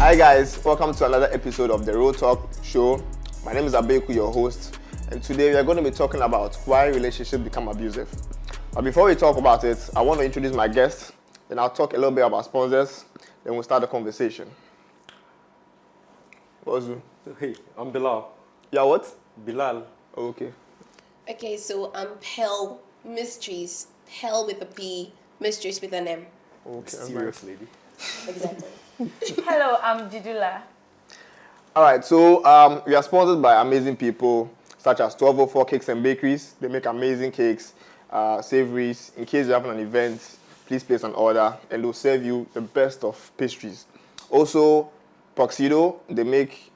Hi guys, welcome to another episode of the Real Talk Show. My name is Abeku, your host, and today we are going to be talking about why relationships become abusive. But before we talk about it, I want to introduce my guest, then I'll talk a little bit about sponsors, then we'll start the conversation. Ozu. Hey, I'm Billal. Yeah, what? Billal. Oh, okay. Okay, so I'm Pearl Mysteries. Pearl with a P, Mysteries with an M. Okay. Serious lady. Exactly. Hello, I'm Jidula. All right, so we are sponsored by amazing people such as 1204 Cakes and Bakeries. They make amazing cakes, savories. In case you're having an event, please place an order and they'll serve you the best of pastries. Also, Proxido, they make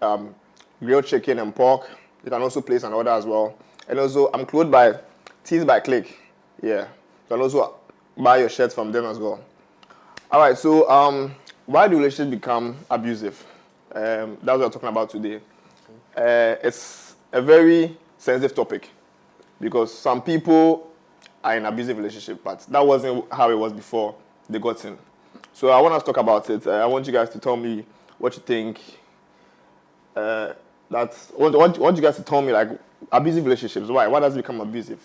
grilled chicken and pork. You can also place an order as well. And also, I'm clothed by Tees by Click. Yeah, you can also buy your shirts from them as well. All right, so why do relationships become abusive? That's what we're talking about today. It's a very sensitive topic because some people are in abusive relationship, but that wasn't how it was before they got in. So I want us to talk about it. I want you guys to tell me what you think. I want you guys to tell me, like, abusive relationships. Why? Why does it become abusive?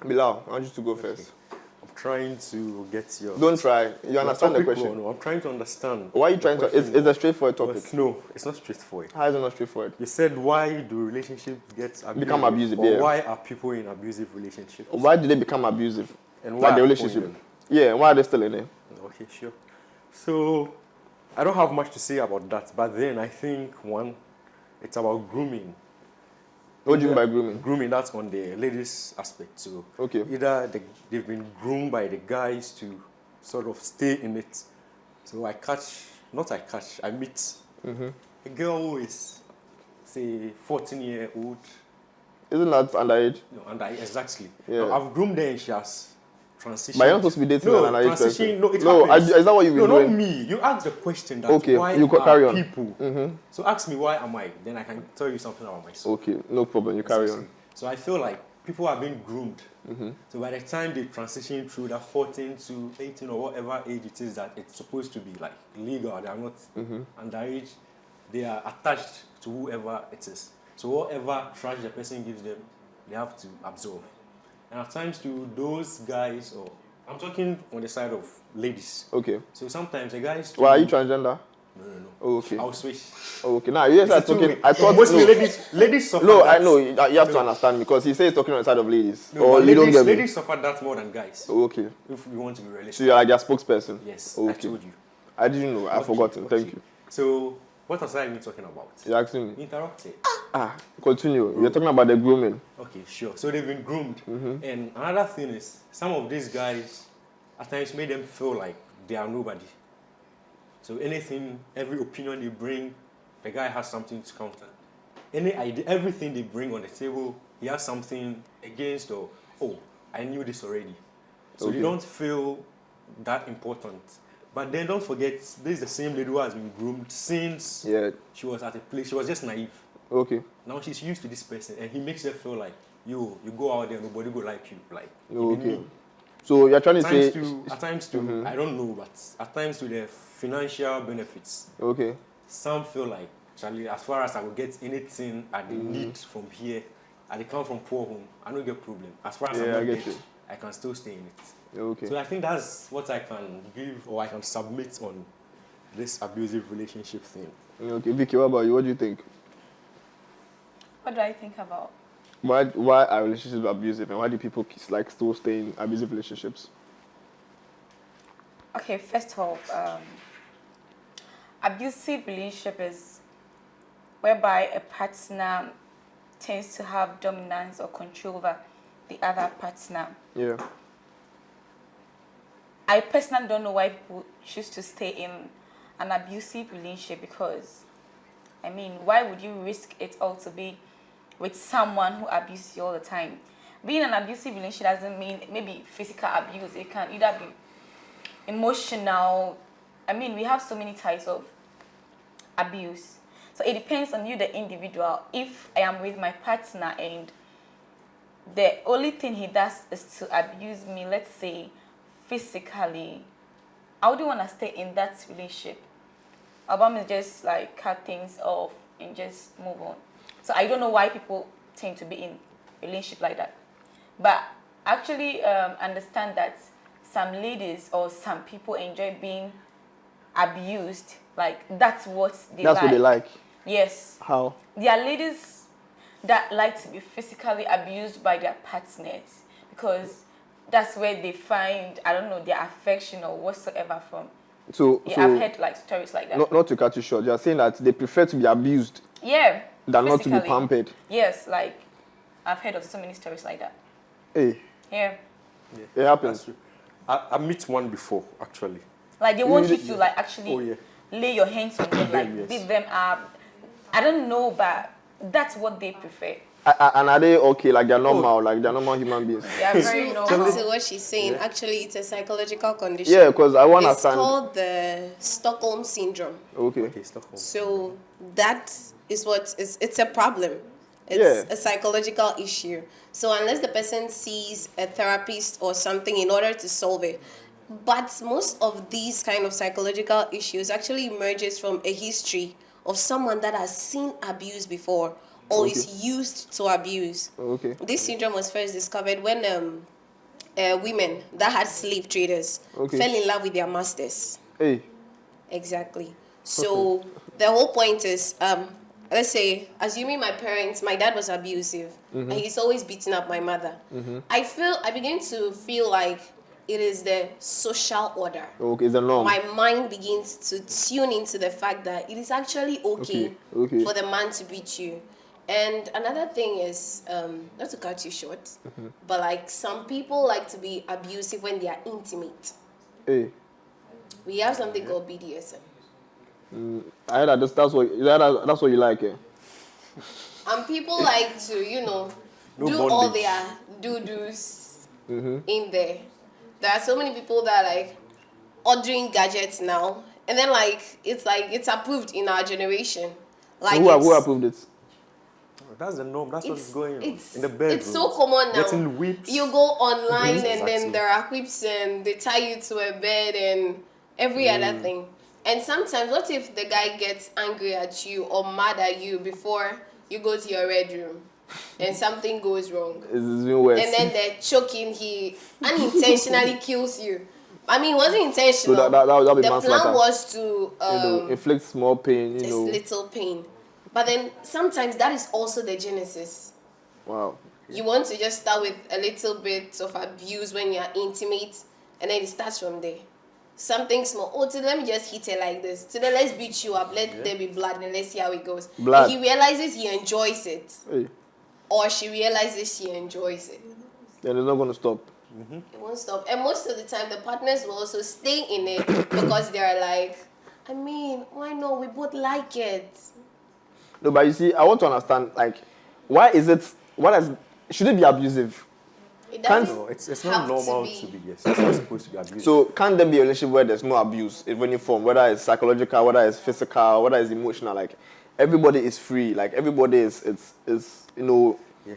Billal, I want you to go first. I'm trying to get your... Don't try. You understand the question. No, I'm trying to understand. Why are you trying to... It's a straightforward topic. No, it's not straightforward. How is it not straightforward? You said, why do relationships Become abusive, or yeah. why are people in abusive relationships? Why do they become abusive? And why Like the are relationship. people Yeah, why are they still in it? Okay, sure. So, I don't have much to say about that, but then I think, one, it's about grooming. What do you mean by grooming? Grooming, that's on the ladies' aspect. So Okay. either they've been groomed by the guys to sort of stay in it. So I meet a girl who is, say, 14-year-old. Isn't that underage? No, exactly. Yeah. No, I've groomed her and she has transitioned. But you're not supposed to be dating an underage person. It No, happens. is that what you've been No, doing? not me. You asked the question that Okay, why you carry on. people. So ask me why am I, then I can tell you something about myself. Okay, no problem. You carry on. So I feel like people are being groomed. So by the time they transition through that 14 to 18 or whatever age it is that it's supposed to be like legal, they are not underage, they are attached to whoever it is. So whatever trash the person gives them, they have to absorb. And at times to those guys, or I'm talking on the side of ladies. Okay. So sometimes the guys... Well, are you transgender? No. Oh, okay. I'll switch. Oh, okay. Now, you guys are talking... I thought... Mostly No, ladies suffer no, that. I know. You have to understand because he says he's talking on the side of ladies. No, or but you don't get me. ladies suffer that more than guys. Oh, okay. If we want to be realistic. So you're like their spokesperson? Yes, Oh, I okay. told you. I didn't know. I've forgotten. Okay. Thank you. So, what was I even talking about? You're asking me. Interrupted. Continue. You're talking about the grooming. Okay, sure. So they've been groomed. And another thing is, some of these guys at times made them feel like they are nobody. So anything, every opinion they bring, the guy has something to counter. Any idea, everything they bring on the table, he has something against or, oh, I knew this already. So you don't feel that important. But then don't forget, this is the same lady who has been groomed since she was at a place, she was just naive. Okay. Now she's used to this person and he makes her feel like, you go out there, nobody go like you. Like, Okay. So you're trying to say... At times to, I don't know, but at times to the financial benefits. Okay. Some feel like, Charlie, as far as I will get anything I need from here, I come from poor home, I don't get problem. As far as I get it, I can still stay in it. Okay. So I think that's what I can give or I can submit on this abusive relationship thing. Okay, Vicky, what about you? What do you think? What do I think about? Why are relationships abusive and why do people like still stay in abusive relationships? Okay, first of all, abusive relationship is whereby a partner tends to have dominance or control over the other partner. Yeah. I personally don't know why people choose to stay in an abusive relationship because, I mean, why would you risk it all to be with someone who abuses you all the time? Being in an abusive relationship doesn't mean maybe physical abuse. It can either be emotional. I mean, we have so many types of abuse. So it depends on you, the individual. If I am with my partner and the only thing he does is to abuse me, let's say physically, I wouldn't want to stay in that relationship. Album is just like cut things off and just move on. So I don't know why people tend to be in relationship like that. But actually understand that some ladies or some people enjoy being abused. Like that's what they like. That's what they like. Yes. How? There are ladies that like to be physically abused by their partners because that's where they find, I don't know, their affection or whatsoever from. So, Yeah, I've heard like stories like that. Not to cut you short, you're saying that they prefer to be abused Yeah. than not to be physically. pampered. Yes, like I've heard of so many stories like that. Hey, Yeah. it happens. That's true. I met one before, actually. Like they want you to like actually Oh, yeah. lay your hands on them, like yes. beat them up. I don't know, but that's what they prefer. And are they okay? Like they're normal, like they're normal human beings? They are very Add normal. to what she's saying, actually, it's a psychological condition. Yeah, because I want to It's understand. called the Stockholm syndrome. Okay. Okay, Stockholm. So that is what is, it's a problem. It's Yeah. a psychological issue. So unless the person sees a therapist or something in order to solve it, but most of these kind of psychological issues actually emerges from a history of someone that has seen abuse before or is used to abuse. Okay. This syndrome was first discovered when women that had slave traders fell in love with their masters. Hey. Exactly. So the whole point is, let's say, assuming my dad was abusive, and he's always beating up my mother. I begin to feel like it is the social order. Okay, it's a norm. My mind begins to tune into the fact that it is actually okay. For the man to beat you. And another thing is, not to cut you short, but like some people like to be abusive when they are intimate. Hey. We have something called BDSM. I heard that that's what you like, eh? And people like to, do bondage. all their doo-doos in there. There are so many people that are like ordering gadgets now. And then it's approved in our generation. Like Who approved it? That's the norm. That's what's going on in the bedroom. It's so common now. Getting whips. You go online and Exactly. then there are whips and they tie you to a bed and every other thing. And sometimes, what if the guy gets angry at you or mad at you before you go to your bedroom and something goes wrong? It's even worse. And then they're choking, he unintentionally kills you. I mean, it wasn't intentional. So that'll be the manslaughter. plan was to inflict small pain, it's little pain. But then sometimes that is also the genesis. Wow. You want to just start with a little bit of abuse when you're intimate, and then it starts from there. Something small. Oh, today let me just hit it like this. Today let's beat you up. Let there be blood, and let's see how it goes. Blood. And he realizes he enjoys it, Hey. or she realizes she enjoys it. Then it's not going to stop. It won't stop. And most of the time, the partners will also stay in it because they're like, I mean, why not? We both like it. No, but you see, I want to understand, like, why is it, should it be abusive? It doesn't No, it's have not normal to be. yes. It's not supposed to be abused. So, can there be a relationship where there's no abuse in any form, whether it's psychological, whether it's physical, whether it's emotional? Like, everybody is free. Like, everybody is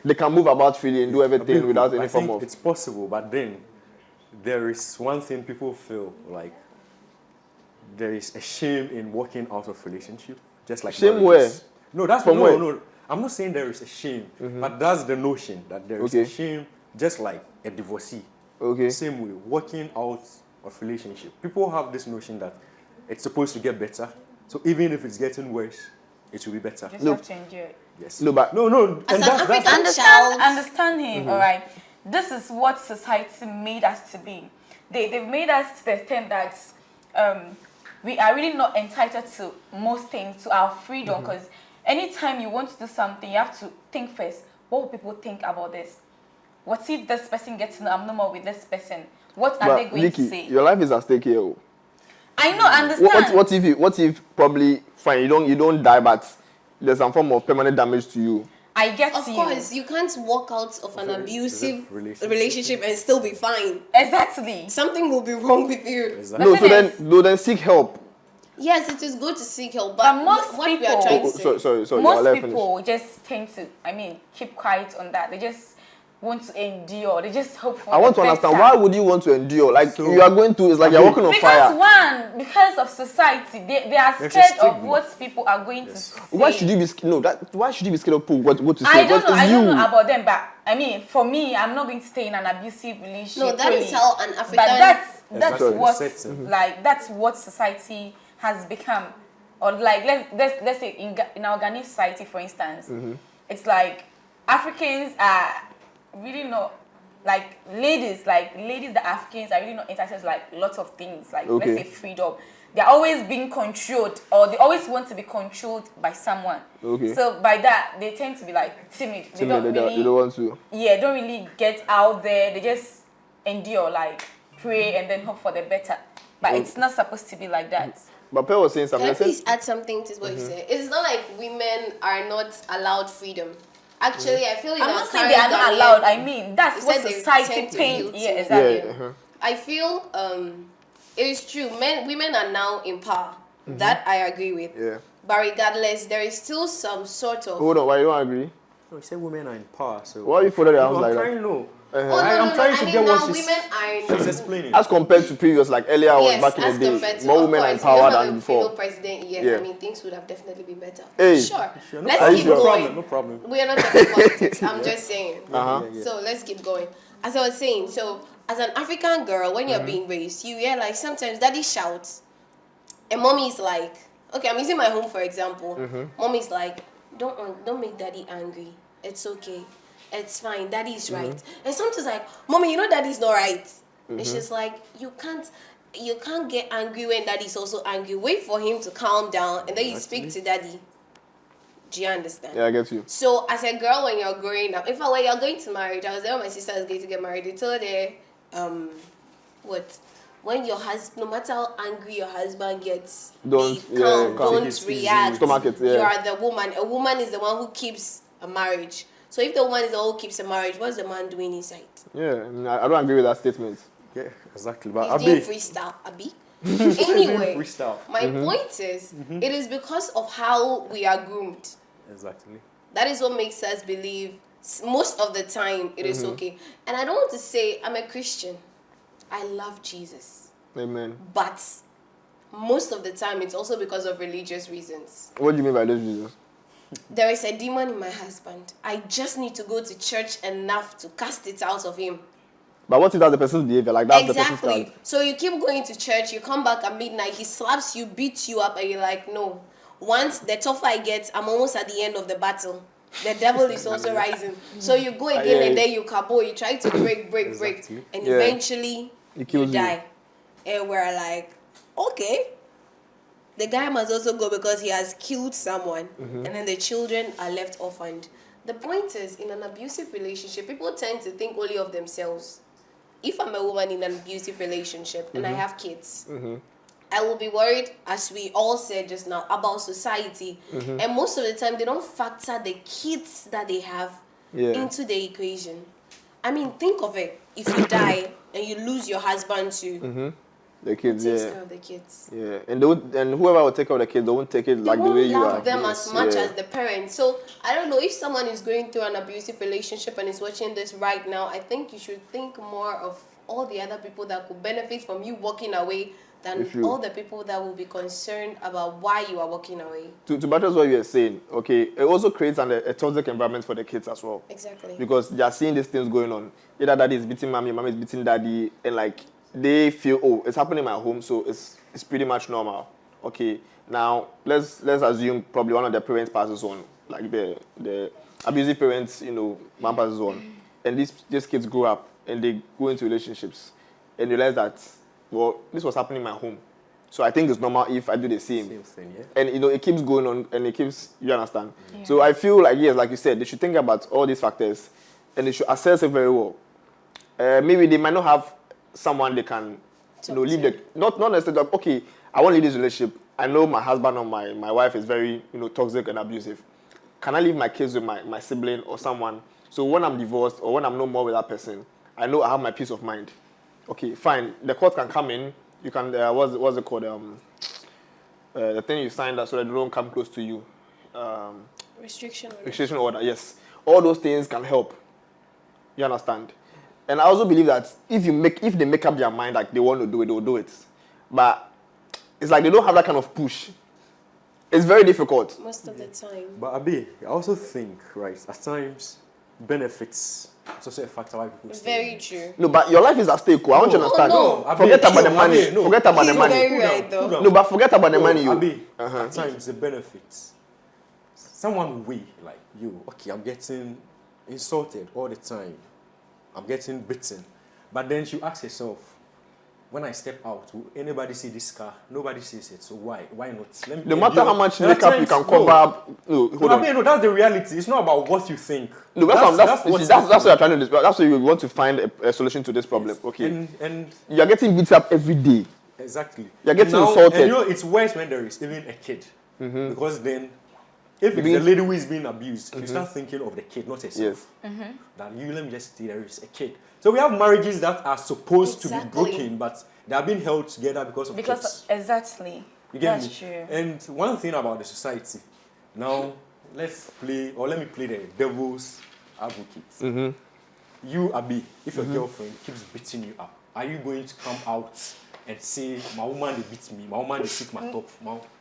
they can move about freely and do everything without any I form think of. it's possible, but then there is one thing people feel like there is a shame in walking out of relationship, just like Shame marriages. No, that's From where? no. I'm not saying there is a shame, but that's the notion that there is a shame, just like a divorcee. Okay. Same way, walking out of relationship. People have this notion that it's supposed to get better, so even if it's getting worse, it will be better. Just have to enjoy it. Yes. No, but no, and As an that's African child, Understand him, all right? This is what society made us to be. They've made us to the extent that we are really not entitled to most things, to our freedom, because anytime you want to do something, you have to think first, what will people think about this? What if this person gets to know I'm no more with this person? What are they going Viky, to say? your life is at stake here. Oh. I know, understand. What if probably fine you don't die, but there's some form of permanent damage to you? I get of you. course, you can't walk out of an abusive relationship and still be fine. Exactly. Something will be wrong with you. Exactly. No, The thing so then seek help. Yes, it is good to seek help, But but most what we people- are trying to say. Sorry. I'll Most let her finish. people just tend to, keep quiet on that. They just want to endure. They just hope for I want to understand, why would you want to endure? Like, So, you are going to, it's like you're walking on because fire. because of society, they are There's a scared of stigma. what people are going to say. Why should you be why should you be scared of what to say? I don't know. Because I it's don't know you. about them, but I mean, for me, I'm not going to stay in an abusive relationship. No, that is fully. how an African. But that's Exactly. what Setting. like that's what society has become, or like let's say in our Ghanaian society, for instance, it's like Africans are really not like ladies that Africans are really not entitled to like lots of things like Okay. let's say freedom. They're always being controlled, or they always want to be controlled by someone. Okay. So by that, they tend to be like timid. They don't They really don't want to. don't really get out there. They just endure, like pray and then hope for the better. But it's not supposed to be like that. But Pearl was saying Can something. I please add something to what you said? It's not like women are not allowed freedom. Actually, I feel in I'm our not saying they are current not Ghanaian- allowed. I mean, that's You what said they society tend to paints. feel Yeah, timid. exactly. I feel it is true. Women are now in power. That I agree with. Yeah. But regardless, there is still some sort of. Hold on, why you don't agree? No, he said women are in power. So Why you follow the house I'm like trying that? no. Oh, no, I'm trying to I mean, get now what she's women are explaining. As compared to previous, like earlier on, yes, back in as the compared day, to more of women are course, empowered we don't have than a female before. president yet. Yeah. I mean, things would have definitely been better. Hey. Sure. Sure, Let's Are you keep sure? going. No problem. We are not talking politics. I'm just saying. Uh-huh. Yeah. So let's keep going. As I was saying, so as an African girl, when you're being raised, you realize sometimes daddy shouts, and mommy's like, okay, I'm using my home for example. Mommy's like, don't make daddy angry. It's okay. It's fine. Daddy's right. And sometimes like, mommy, you know daddy's not right. And she's like, you can't get angry when daddy's also angry. Wait for him to calm down, and then you speak to daddy. Do you understand? Yeah, I get you. So as a girl, when you're growing up, in fact, when you're going to marriage, I was there when my sister was going to get married. They told her, when your husband, no matter how angry your husband gets, Don't- be calm, yeah, calm. don't react. Stomach it, yeah. You are the woman. A woman is the one who keeps a marriage. So if the woman is the one who keeps a marriage, what's the man doing inside? Yeah, I don't agree with that statement. Yeah, exactly. But He's doing Abi, freestyle, Abi. Anyway, freestyle. my point is, it is because of how we are groomed. Exactly. That is what makes us believe most of the time it is okay. And I don't want to say I'm a Christian. I love Jesus. Amen. But most of the time it's also because of religious reasons. What do you mean by this, Jesus? There is a demon in my husband. I just need to go to church enough to cast it out of him. But what if that's the person's behavior? Like that's the person's Exactly. style. So you keep going to church, you come back at midnight, he slaps you, beats you up, and you're like, no. Once the tougher I get, I'm almost at the end of the battle. The devil is also rising. So you go again and then you kabo, you try to break, Exactly. and Yeah. eventually It you kills you. die. And we're like, okay. The guy must also go because he has killed someone, and then the children are left orphaned. The point is, in an abusive relationship, people tend to think only of themselves. If I'm a woman in an abusive relationship and I have kids, I will be worried, as we all said just now, about society. And most of the time, they don't factor the kids that they have into the equation. I mean, think of it. If you die and you lose your husband too, The kids, who takes yeah. care of the kids? Yeah. And whoever will take care of the kids, they won't take it They like the won't way you love are. them Yes, as much yeah. as the parents. So I don't know if someone is going through an abusive relationship and is watching this right now. I think you should think more of all the other people that could benefit from you walking away than If you- all the people that will be concerned about why you are walking away. To buttress what you are saying, okay, it also creates a toxic environment for the kids as well. Exactly. Because they are seeing these things going on. Either daddy is beating mommy is beating daddy, and like they feel, oh, it's happening in my home, so it's pretty much normal. Okay, now let's assume probably one of the parents passes on, like the abusive parents, mom passes on, and these kids grow up and they go into relationships and realize that, well, this was happening in my home, so I think it's normal if I do the same. Same thing, yeah. And it keeps going on, and it keeps, you understand. Yeah. So I feel like, yes, like you said, they should think about all these factors, and they should assess it very well. Maybe they might not have someone they can, leave the, not necessarily like, okay, I want to leave this relationship. I know my husband or my wife is very, toxic and abusive. Can I leave my kids with my sibling or someone? So when I'm divorced or when I'm no more with that person, I know I have my peace of mind. Okay, fine. The court can come in. You can, what's it called? The thing you signed that so that they don't come close to you. Restriction order, yes. All those things can help. You understand? And I also believe that if they make up their mind like they want to do it, they'll do it. But it's like they don't have that kind of push. It's very difficult. Most of the time. But Abi, I also think, right, at times, benefits is also a factor why people stay. Very true. No, but your life is at stake. I want you to understand. no. Abi, Forget about the no, money. Abi, no. Forget about the He's money. very right, though. Cool down. No, but forget about the money. You. Abi, at times the benefits. Someone way like you, okay, I'm getting insulted all the time. I'm getting beaten. But then you ask yourself, when I step out, will anybody see this car? Nobody sees it. So why? Why not? No matter how much makeup you can cover up. No, hold on. No, that's the reality. It's not about what you think. No, that's what you're trying to describe. That's why you want to find a solution to this problem. Yes. Okay. And you're getting beat up every day. exactly. You're getting Now, insulted. And you know, it's worse when there is even a kid. Because then, if it's the lady who is being abused, you start thinking of the kid, not yourself. Yes. That you let me just say there is a kid. So we have marriages that are supposed to be broken, but they are being held together because of kids. Exactly. You get That's me? true. And one thing about the society, now let me play the devil's advocate. You, Abi, if your girlfriend keeps beating you up, are you going to come out and say, my woman they beat me, my woman they sick my top?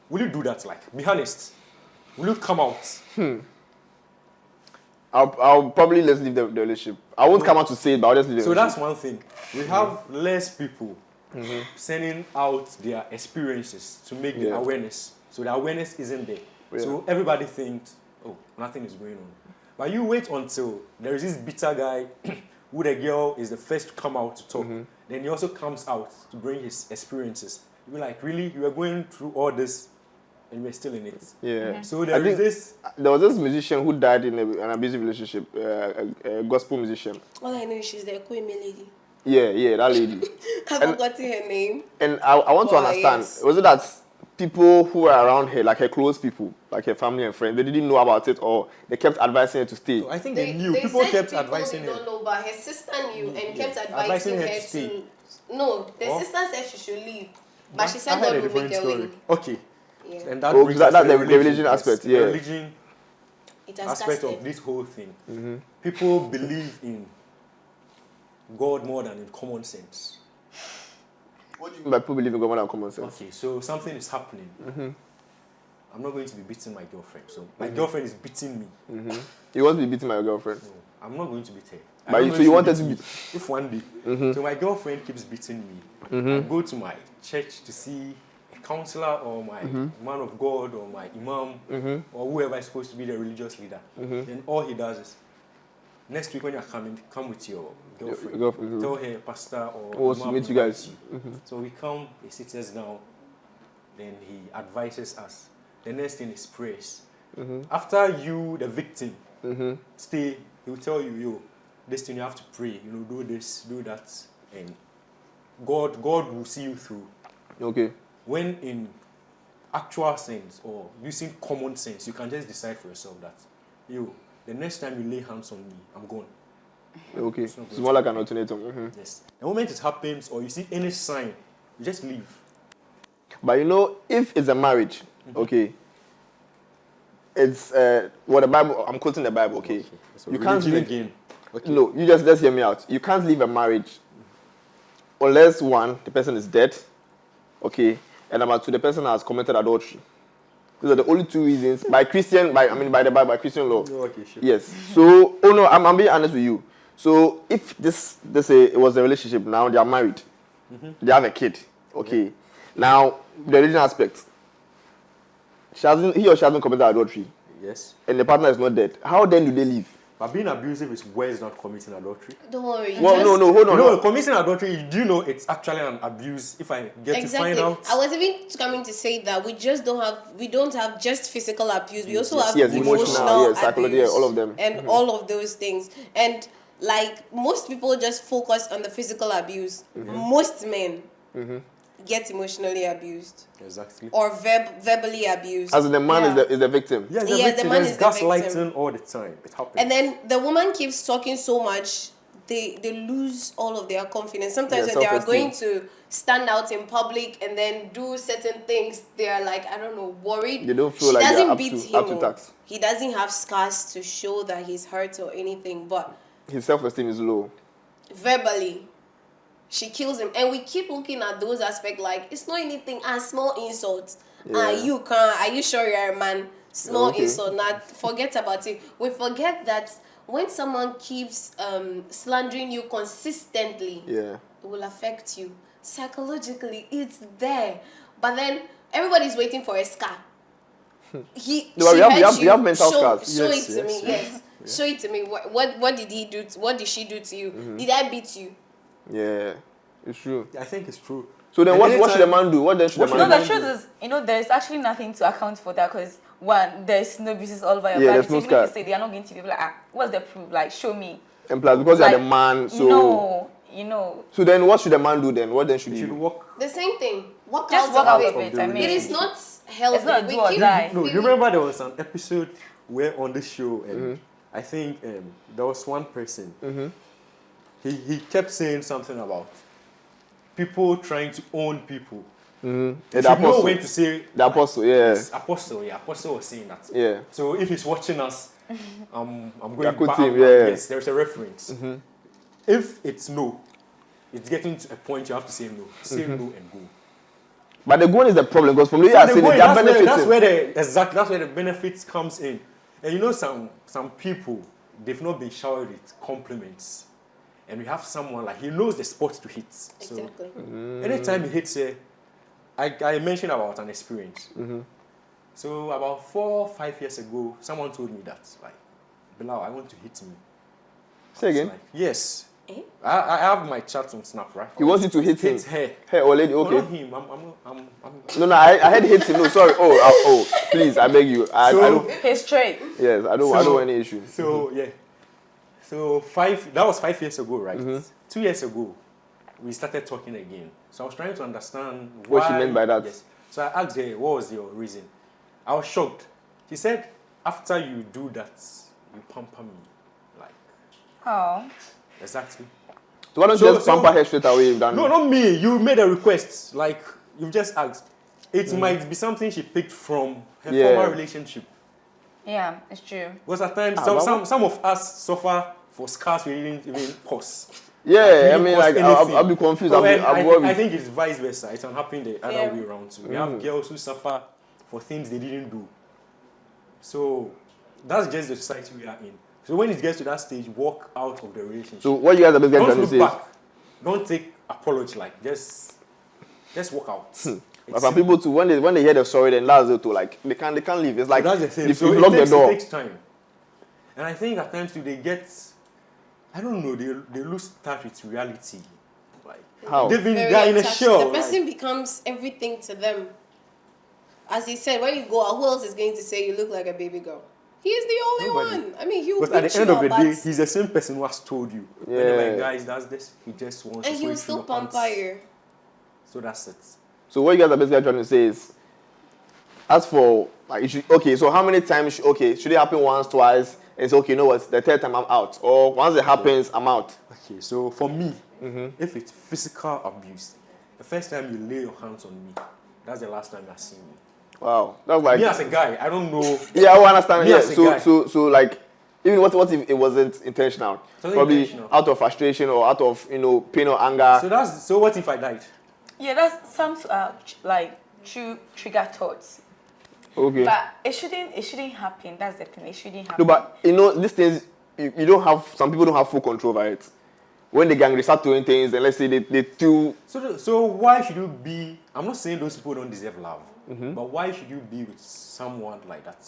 Will you do that? Like, be honest. Will you come out? I'll probably just leave the relationship. I won't come out to say it, but I'll just leave the So that's relationship. one thing. We have less people sending out their experiences to make the awareness. So the awareness isn't there. Yeah. So everybody thinks, oh, nothing is going on. But you wait until there is this bitter guy who the girl is the first to come out to talk. Then he also comes out to bring his experiences. You'll be like, really? You were going through all this and you were still in it. Yeah. So there is this. There was this musician who died in an abusive relationship, a gospel musician. All I know is she's the Ekweme lady. Yeah, that lady. I've forgotten her name. And I want to understand, Yes. was it that people who were around her, like her close people, like her family and friends, they didn't know about it, or they kept advising her to stay? I think they knew. People said kept people advising they her. don't know, but her sister knew and kept Advising advising her her to stay. to. No, the What? sister said she should leave, but she I said heard God a will different make a story. way. Okay. Yeah. And that Oh, brings that's us to the religion yes, aspect, the yeah. religion It has aspect casted. of this whole thing. People believe in God more than in common sense. What do you mean by people believe in God more than common sense? Okay, so something is happening. I'm not going to be beating my girlfriend. So my girlfriend is beating me. You want to be beating my girlfriend? No, I'm not going to beat her. But I'm you- not so you going wanted to beat beat- me. If one day, so my girlfriend keeps beating me, I go to my church to see a counselor or my man of God or my imam or whoever is supposed to be the religious leader. Then all he does is, next week when you're coming, come with your girlfriend. girlfriend, Tell her pastor or wants to imam meet you guys. invites you. So we come, he sits us down, then he advises us. The next thing is prayers. After you, the victim, stay, he will tell you, yo, this thing you have to pray, do this, do that, and God will see you through. Okay. When in actual sense or using common sense, you can just decide for yourself that, yo, the next time you lay hands on me, I'm gone. Okay. It's not It's going more to like an ultimatum. Yes. The moment it happens or you see any sign, you just leave. But if it's a marriage, okay, it's what the Bible. I'm quoting the Bible, okay. So You can't religion leave. again. Okay. No, you just hear me out. You can't leave a marriage unless one, the person is dead, okay, and number two, the person has committed adultery. These are the only two reasons by Christian, by the Bible, by Christian law. Oh, okay, sure. Yes. So, I'm being honest with you. So, if it was a relationship, now they are married, they have a kid, okay. Now, the religion aspect, he or she hasn't committed adultery, Yes. and the partner is not dead. How then do they live? But being abusive is worse than committing adultery. Don't worry. Well, no, hold on. You know, committing adultery, do you know it's actually an abuse if I get Exactly. to find out? I was even coming to say that we don't have just physical abuse. We also have Yes, emotional emotional, yes, abuse, psychology, yeah, all of them. and all of those things. And like most people just focus on the physical abuse. Most men get emotionally abused Exactly. or verbally abused. As in the man Yeah. is the victim. Yes, Yes, the man there's is the gaslighting victim. all the time. It happens. And then the woman keeps talking so much, they lose all of their confidence. Sometimes Yeah, when they are self-esteem. going to stand out in public and then do certain things, they are like, I don't know, worried. They don't feel She like they're doesn't up beat to him. tax. He doesn't have scars to show that he's hurt or anything, but his self-esteem is low. Verbally, she kills him, and we keep looking at those aspects like it's not anything. Small insults. You can't. Are you sure you're a man? Small insult. Not forget about it. We forget that when someone keeps slandering you consistently, it will affect you psychologically. It's there, but then everybody's waiting for a scar. We have mental scars. Show it to me. Yes. Show it to me. What did he do? What did she do to you? Did I beat you? Yeah, it's true. I think it's true. So then, what should a man do? What then should a man do? No, the truth is, there's actually nothing to account for that because one, there's no business all over your body. There's no Even if you say they are not going to be like, what's the proof? Like, show me. And plus, because you're the man, so So then, what should a man do then? What then should he do? Walk. The same thing. Walk Just out walk of out of it. it. I mean, It is not healthy. It's not do or die. No, you remember there was an episode where on the show, and I think there was one person. He kept saying something about people trying to own people. You should know when to say the apostle. Yes, apostle was saying that. Yeah. So if he's watching us, I'm going Yakutim, back. Yes, there's a reference. If it's no, it's getting to a point you have to say no. Say no and go. But the going is the problem because from the way I say there are benefits. That's where the benefits comes in. And some people, they've not been showered with compliments. And we have someone like he knows the spot to hit. So Exactly. anytime he hits I mentioned about an experience. So about 4 or 5 years ago, someone told me that, like, Billal, I want to hit me. Say again? Like, yes. I have my chat on Snap, right? He wants you to hit him. Hit her. Hey, or lady, No, okay. not him. I'm No, I had hit him. No, sorry. Oh, please, I beg you. I don't. He's straight. Yes, I don't want any issue. So yeah. So that was 5 years ago, right? 2 years ago, we started talking again. So I was trying to understand What she meant by that. Yes. So I asked her, what was your reason? I was shocked. She said, after you do that, you pamper me. Like, Oh. exactly. So why don't you just pamper her straight away? No, not me. You made a request. Like, you just asked. It might be something she picked from her former relationship. Yeah, it's true. Because at times, some of us suffer for scars we didn't even cause. Yeah, I mean, like, I'll be confused. I'll worried. I think it's vice versa. It's happening the other way around. So we have girls who suffer for things they didn't do. So that's just the society we are in. So when it gets to that stage, walk out of the relationship. So what you guys are basically trying to say? Don't look back. Don't take apology. Like just walk out. But some people too, when they hear the story, then that's it too. Like they can't leave. It's like so that's the thing. if you lock the door. It takes time. And I think at times too they get, I don't know, they lose touch with reality. Like how? They're in a shell. The person becomes everything to them. As he said, when you go out, who else is going to say you look like a baby girl? He is the only one. I mean, he'll But at beat the end you of the up, day, he's the same person who has told you. Yeah. Whenever a guy does this, he just wants and to he'll switch still your pamper pants. you. So that's it. So what you guys are basically trying to say is, as for like, so how many times? Should it happen once, twice? And it's okay. You know what? The third time I'm out, or once it happens, I'm out. Okay, so for me, if it's physical abuse, the first time you lay your hands on me, that's the last time you've seen me. Wow, that's like Me as a guy, I don't know. Yeah, I understand. Me Yeah, as a guy. so like, even what if it wasn't intentional? Probably intentional. out of frustration or out of pain or anger. So what if I died? Yeah, that's some like true trigger thoughts. Okay. But it shouldn't happen. That's the thing. It shouldn't happen. No, but these things you don't have. Some people don't have full control over it. When they start doing things, and let's say they do. So why should you be? I'm not saying those people don't deserve love, but why should you be with someone like that?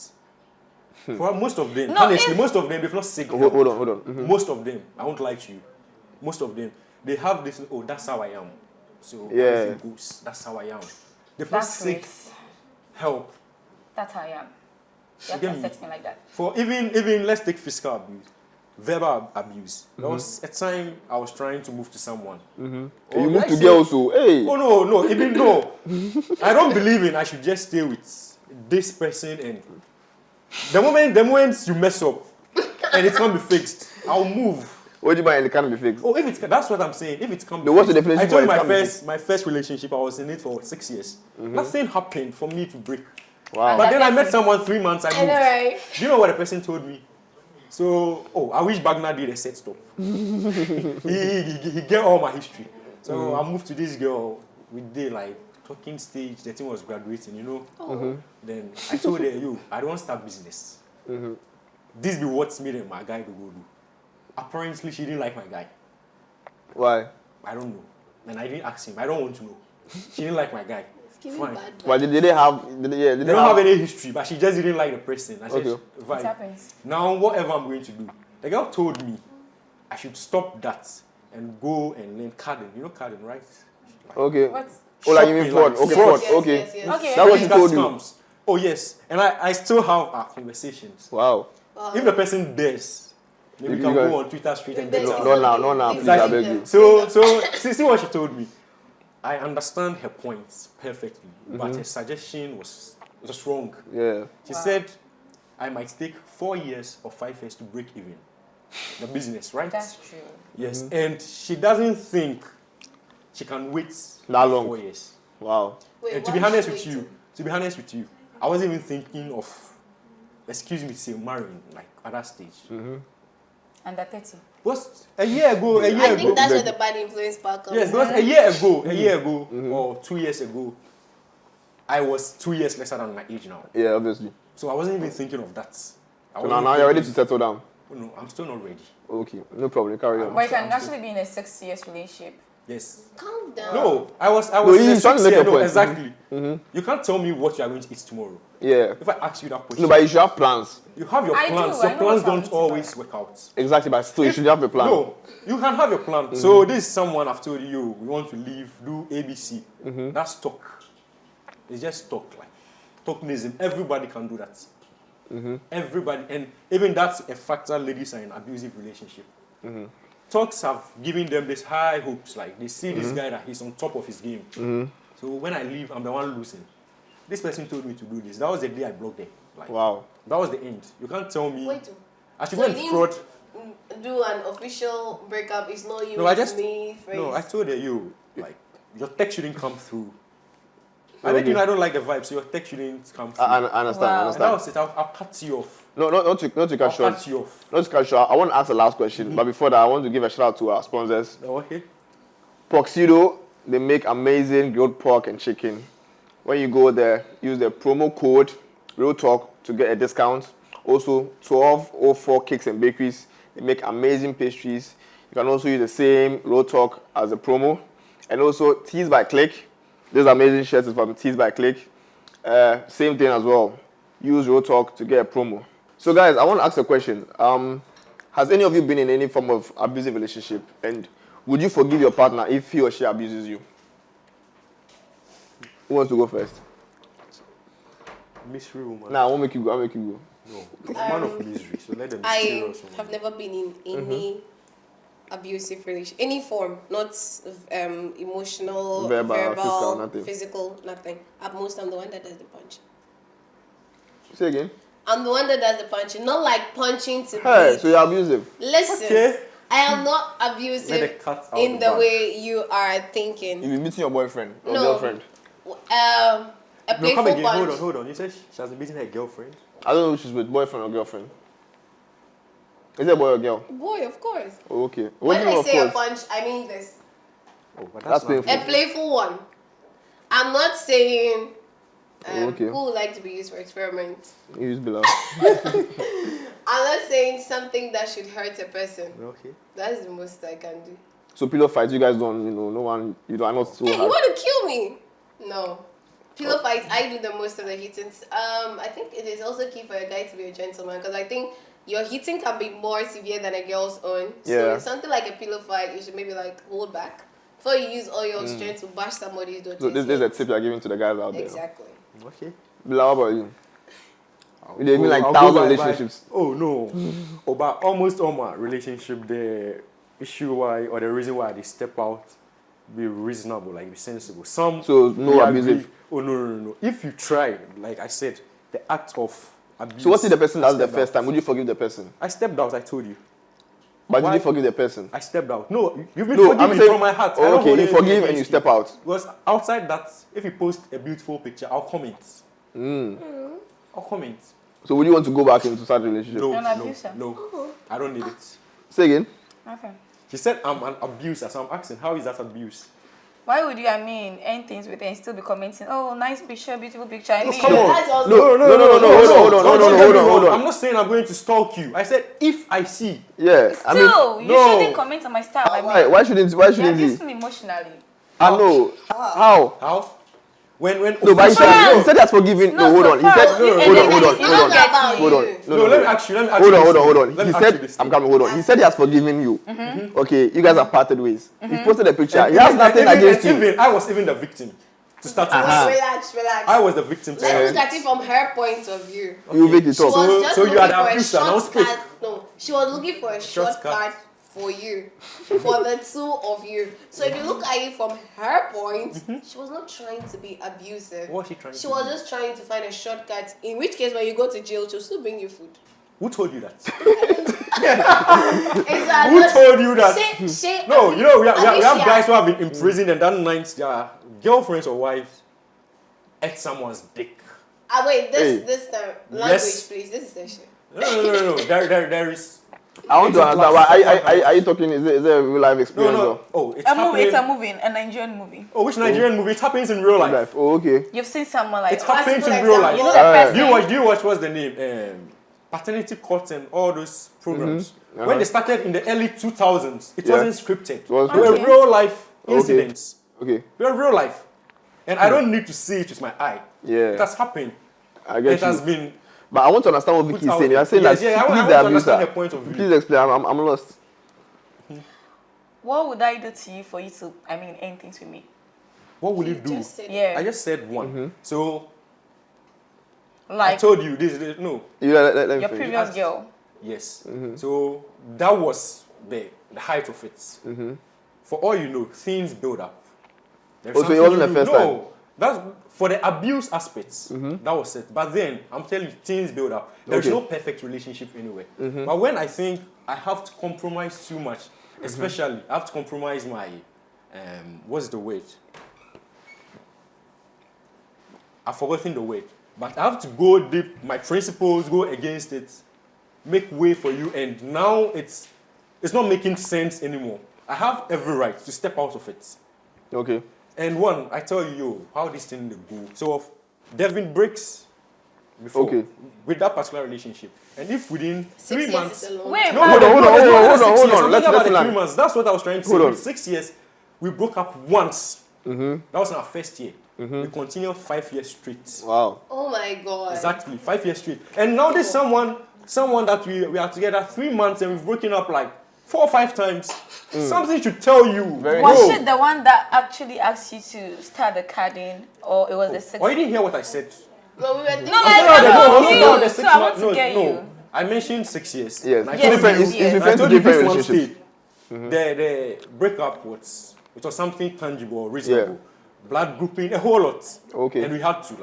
For most of them, honestly, most of them they've not sick. Hold on. Most of them, I won't lie to you. Most of them, they have this. Oh, that's how I am. So Yeah. everything goes. That's how I am. They've not That's seek race. help. That's how I am. You have You to get me? accept me like that. For even let's take physical abuse, verbal abuse. There was a time I was trying to move to someone. You move to girls, so hey. Oh no, even no. I don't believe in I should just stay with this person and the moment you mess up and it can't be fixed, I'll move. What do you mean it can't be fixed? Oh, that's what I'm saying. If it can't be No, what's the fixed. definition I told you for it can't be fixed? my first relationship, I was in it for 6 years. Nothing happened for me to break. Wow. But then I met someone 3 months, I I moved. know, right? Do you know what the person told me? So, I wish Bagna did a set stop. he get all my history. So I moved to this girl. We did like talking stage. The thing was graduating, you know. Then I told her, I don't start business. This be what's made my guy to go do. Apparently, she didn't like my guy. Why? I don't know. And I didn't ask him. I don't want to know. She didn't like my guy. Fine. Why did they have? They don't have any history, but she just didn't like the person. I said, It "Fine. happens. Now, whatever I'm going to do." The girl told me I should stop that and go and learn carding. You know carding, right? Okay. What? Oh, like you mean fraud? Okay, fraud. Yes, Okay. yes, yes. Okay. That's what she told you. Scams. Oh yes, and I still have our conversations. Wow. If the person dares, maybe we You can guys- go on Twitter straight and get No, out. No, now, please, I beg you. So see what she told me. I understand her points perfectly, but her suggestion was wrong. Yeah. She said I might take 4 years or 5 years to break even the business, right? That's true. Yes, and she doesn't think she can wait That long. 4 years. Wow. Wait, And to why be honest is with she you, I wasn't even thinking of, excuse me, say marrying like at that stage. Under 30. Was a year ago, I think that's where the bad influence part comes. Yes, because a year ago or 2 years ago, I was 2 years lesser than my age now. Yeah, obviously. So I wasn't even thinking of that. So now you're ready to settle down. Oh, no, I'm still not ready. Okay, no problem. Carry on. But you can actually be in a 6 years relationship. Yes. Calm down. No, I was No, in a he's trying to 6 make year, a no, point. exactly. You can't tell me what you are going to eat tomorrow. Yeah. If I ask you that question, No, but you should have plans. you have your I do, plans. I Your know plans what I'm don't eating, always work out. Exactly, but still, you should have a plan. No, you can have your plan. So this is someone I've told you, we want to leave, do ABC. That's talk. It's just talk, like talkism. Everybody can do that. Everybody, and even that's a factor ladies are in abusive relationship. Talks have given them this high hopes, like they see this guy that he's on top of his game. So when I leave, I'm the one losing. This person told me to do this. That was the day I blocked them. Like, Wow. that was the end. You can't tell me. Wait. I should So go and you fraud. do an official breakup. It's not you. No, I it's just me. no. I Phrase. told you like your text shouldn't come through. I let you know I don't like the vibe, so your text shouldn't come through. I understand. Wow. I And understand. that was it. I'll cut you off. No, not to cut I'll short. cut you off. Not to cut short. I want to ask the last question, but before that, I want to give a shout out to our sponsors. Okay. Proxido, they make amazing grilled pork and chicken. When you go there, use the promo code Real Talk to get a discount. Also, 1204 Cakes and Bakeries, they make amazing pastries. You can also use the same Real Talk as a promo. And also, Teas by Click. This amazing shirt is from Teas by Click. Same thing as well. Use Real Talk to get a promo. So guys, I want to ask a question. Has any of you been in any form of abusive relationship? And would you forgive your partner if he or she abuses you? Who wants to go first? Misery woman. Nah, I won't make you go. I'll make you go. No. It's man of misery. So let them be I serious. woman. have never been in any abusive relation, any form, not emotional, Verbal, physical, nothing. At most, I'm the one that does the punch. Say again. I'm the one that does the punching, not like punching to Hey, bleed. so you're abusive. Listen, Okay. I am not Let the abusive cat out in the the bag. way you are thinking. You be meeting your boyfriend or No. girlfriend. A No, playful come again. punch. Hold on. You said she has been beating her girlfriend. I don't know if she's with boyfriend or girlfriend. Is it a boy or girl? Boy, of course. Oh, okay. What When do you mean, I of say a course? punch, I mean this. Oh, but That's not painful. A playful one. I'm not saying Okay. who would like to be used for experiments. You use Billal. I'm not saying something that should hurt a person. Okay. That's the most I can do. So pillow fights, you guys don't, no one, you don't, I'm not so Hey, you hard. want to kill me? No. Pillow fights, I do the most of the hitting. I think it is also key for a guy to be a gentleman because I think your hitting can be more severe than a girl's own. So Yeah. something like a pillow fight, you should maybe like hold back before you use all your strength to bash somebody's door. So this is a tip you're giving to the guys out there. Exactly. Okay. Billal, what about you? You mean like I'll 1,000 go by- relationships? Oh no. Oh, but almost all my relationship, the issue why or the reason why they step out be reasonable, like be sensible. Some So no we abusive. agree. Oh no. If you try, like I said, the act of abuse. So what if the person does the stepped first out. time? Would you forgive the person? I stepped out. I told you. But Why? did you forgive the person? I stepped out. No, you've been No, forgiving I'm saying, from my heart. I oh, don't okay, hold you anything forgive and you against step out. Because outside that, if you post a beautiful picture, I'll comment. I'll comment. So would you want to go back into such a relationship? You're an abuser. No. I don't need it. Say again. Okay. She said I'm an abuser, so I'm asking, how is that abuse? Why would you, end things with her and still be commenting, oh, nice picture, beautiful picture? I mean, come on. That's also Hold on. I'm not saying I'm going to stalk you. I said if I see. Yeah. Still, you shouldn't comment on my style. Why shouldn't you he? abuse me emotionally. I know. How? How? When No, but he said that's forgiving. No, hold on. He said hold on. No, let me ask you. Hold on. He said I'm coming. Hold on. He said he has forgiven you. Okay, you guys have parted ways. He posted a picture. He has nothing against you. I was even the victim to start with. Relax. I was the victim. Let's look at it from her point of view. You make it talk. So you are the abuser. Now speak. No, she was looking for a shortcut for you, for the two of you. So if you look at it from her point, she was not trying to be abusive. What was she trying to She was just trying to find a shortcut. In which case, when you go to jail, she'll still bring you food. Who told you that? Who told you that? No, you know we have guys who have been imprisoned and that night their girlfriends or wives ate someone's dick. Wait, this time language, please. This is the shit. No. There is. I want to understand why. Are you talking? Is it a real life experience? No. Oh, it's a movie, a Nigerian movie. Oh, which Nigerian movie? It happens in real life. Oh, okay. You've seen someone like It happens in real life. You know the person. Do you watch what's the name? Paternity court and all those programs. When they started in the early 2000s, it wasn't scripted. They were real life incidents. Okay. They were real life. And I don't need to see it with my eye. Yeah. It has happened. I get it has been. But I want to understand what Vicky is saying. You're saying that I want the to understand her abuser. point of view. Please explain. I'm lost. What would I do to you for you to, end things with me? What will you do? Yeah. I just said one. So Like I told you this. No. Let me your finish. previous girl. Yes. So that was the height of it. For all you know, things build up. There's So it something wasn't the you first do. time? No, that's for the abuse aspects. That was it. But then I'm telling you, things build up. There's no perfect relationship anywhere. But when I think I have to compromise too much, especially I have to compromise my what's the word? I've forgotten the word. But I have to go deep, my principles, go against it, make way for you, and now it's not making sense anymore. I have every right to step out of it. Okay. And one, I tell you how this thing will go. So Devin breaks before with that particular relationship. And if within 3 months... Wait, hold on. Let's 3 months. That's what I was trying to say. Hold on. With 6 years, we broke up once. That was in our first year. We continued 5 years straight. Wow. Oh my God. Exactly, 5 years straight. And now there's someone that we are together 3 months and we've broken up like 4 or 5 times. Something should tell you. Was it the one that actually asked you to start the carding, or it was the 6 Oh, you didn't hear what I said? No, we were thinking The 6 so I want months. to get you. I mentioned 6 years. Yes. And I It's told different. you- It's I different told you different this one relationships. stayed. The breakup was something tangible or reasonable. Blood grouping, a whole lot. Okay. And we had to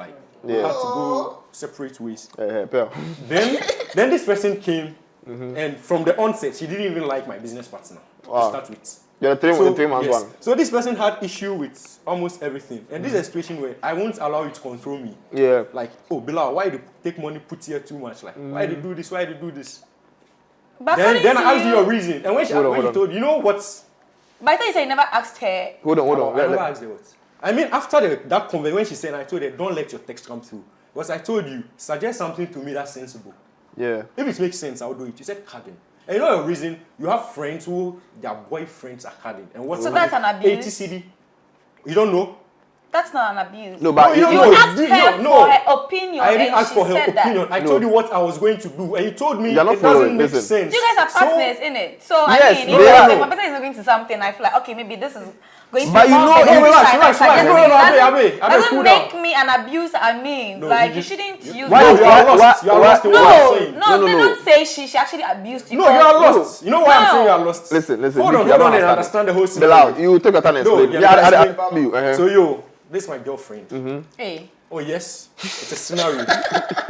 we had to go separate ways. Pal. Then this person came, and from the onset, she didn't even like my business partner to start with. You're the 3 months one. So this person had issue with almost everything, and this is a situation where I won't allow you to control me. Yeah. Like, oh, Billal, why do you take money put here too much? Like, why do you do this? Why do you do this? But Then I asked you your reason, and when she Hold on. told you know what's. But I thought you said you never asked her. Hold on. I never asked her what. I mean, after that conversation, when she said, I told her, don't let your text come through. Because I told you, suggest something to me that's sensible. Yeah. If it makes sense, I'll do it. You said carding. And you know a reason, you have friends who their boyfriends are carding. And what's So that's an abuse? 80 CD. You don't know? That's not an abuse. No, but you you don't know. asked her for her opinion. I didn't and ask she for her said opinion. That. I told you what I was going to do. And you told me You're not it doesn't following. make Listen. sense. You guys are partners, innit? So, Yes, I mean, they are. if my person is looking to something, I feel like, okay, maybe this is going to But be you more know, beneficial. relax. Abe, Doesn't cool make down. me an abuser. I mean, No, like, you you just- shouldn't use Why- No, that. you are lost. You are lost in what I'm No, saying. no, they No. don't say she actually abused you. No, you are lost. You know why I'm saying you are lost? Listen. Hold on, Vicky, I don't and understand the whole Billal, scenario. you take your time and No, explain. yeah, I explain. you. So this is my girlfriend. Hey. Oh yes, it's a scenario.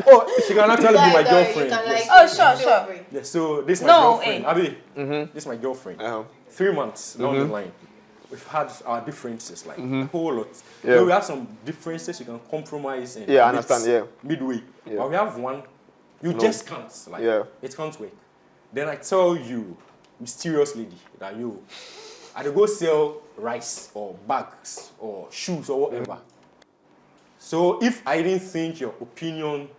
Oh, she can actually be my girlfriend. Yes. Oh, sure. Yes, so this is my No, girlfriend. Abi, this is my girlfriend. 3 months down the line, we've had our differences, like a whole lot. Yeah. You know, we have some differences you can compromise and Yeah, I understand, yeah. midway. Yeah. But we have one You just can't. Like, it can't work. Then I tell you, mysterious lady, that you, I go sell rice or bags or shoes or whatever. So if I didn't think your opinion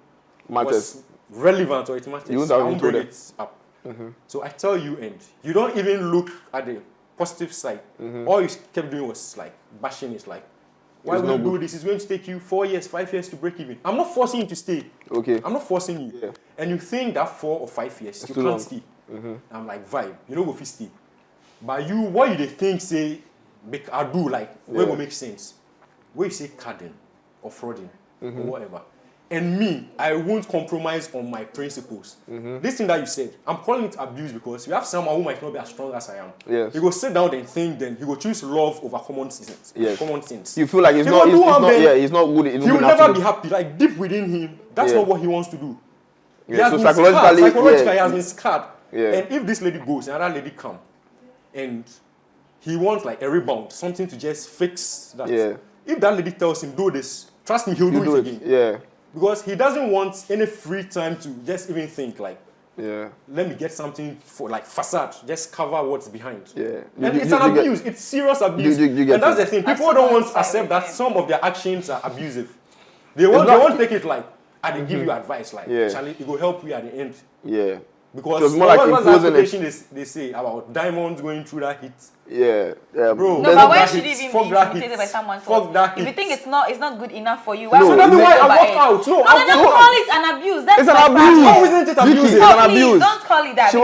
was relevant or it matters, I won't bring it up. So I tell you, and you don't even look at the positive side. All you kept doing was like bashing it, like, why would you do this? It's going to take you 4 years, 5 years to break even. I'm not forcing you to stay. Okay. I'm not forcing you. Yeah. And you think that 4 or 5 years, you can't stay. I'm like, vibe, you don't go fit stay. But you, what you they think say, I do, like, where will make sense? Where you say carding or frauding or whatever. And me, I won't compromise on my principles. This thing that you said, I'm calling it abuse because you have someone who might not be as strong as I am. Yes. He go sit down and think, then he go choose love over common sense. Yes. Common sense. You feel like he's not good. He will never be happy. Like deep within him, that's not what he wants to do. He has been psychologically, he has been scarred. And if this lady goes, another lady come, and he wants like a rebound, something to just fix that. If that lady tells him do this, trust me, he'll do it again. Yeah. Because he doesn't want any free time to just even think like, let me get something for like facade, just cover what's behind. And it's an abuse. It's serious abuse. And that's the thing. People don't want to accept that some of their actions are abusive. They won't take it like, I didn't give you advice, like, Charlie, it will help you at the end. Because more like what's the application they say about diamonds going through that heat? No, Bro. but why should it even be intimidated by someone? If you think it's not good enough for you, why so that's why I walk out. No, don't call it an abuse. That's an abuse. How isn't it abuse? It's an abuse. Don't call it that. She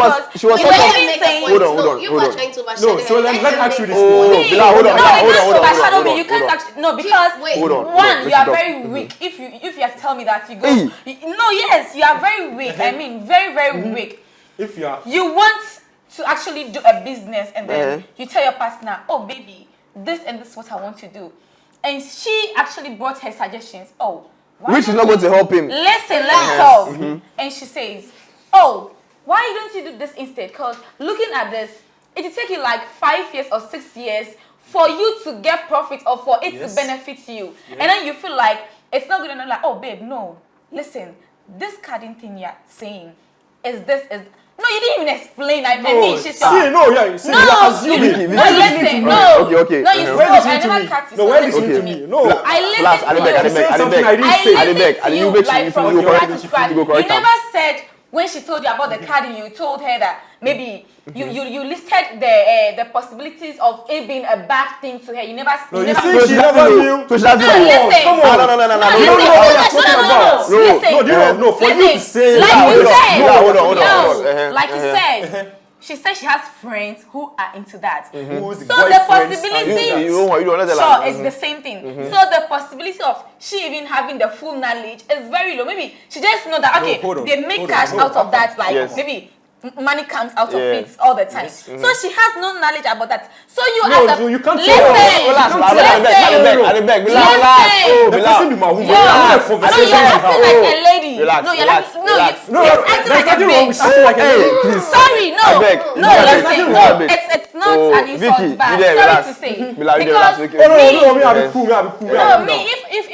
was saying, hold on. You are trying to overshadow. No, so let me ask you this. Hold on. You can't actually, no, because one, you are very weak. If you have to tell me that, you go. No, yes, you are very weak. I mean, very, very weak. If you want to actually do a business and then you tell your partner, oh baby, this and this is what I want to do. And she actually brought her suggestions. Oh, which is not going to help him. Listen, let's talk. And she says, oh, why don't you do this instead? Because looking at this, it will take you like 5 years or 6 years for you to get profit or for it to benefit you. And then you feel like it's not good enough. Like, oh babe, no, listen, this carding thing you're saying is this, is no, you didn't even explain. I mean, she's you're assuming. No, listen, no. Okay. No, you spoke. I never cut it. No, why listen to me? No. I listened to you. I listened to you, like from start to scratch. You never said, when she told you about the carding, you told her that maybe you listed the possibilities of it being a bad thing to her. You never. No, you think she never knew. So she doesn't know. Come on. No. For you to say, like you said. She said she has friends who are into that. So the possibility, it's the same thing. So the possibility of she even having the full knowledge is very low. Maybe she just know that they make cash out of that, like maybe money comes out of it all the time. So she has no knowledge about that. So you you can't listen. You're acting like a lady. You're acting like a bitch. Sorry, it's not an insult, but sorry to say. Because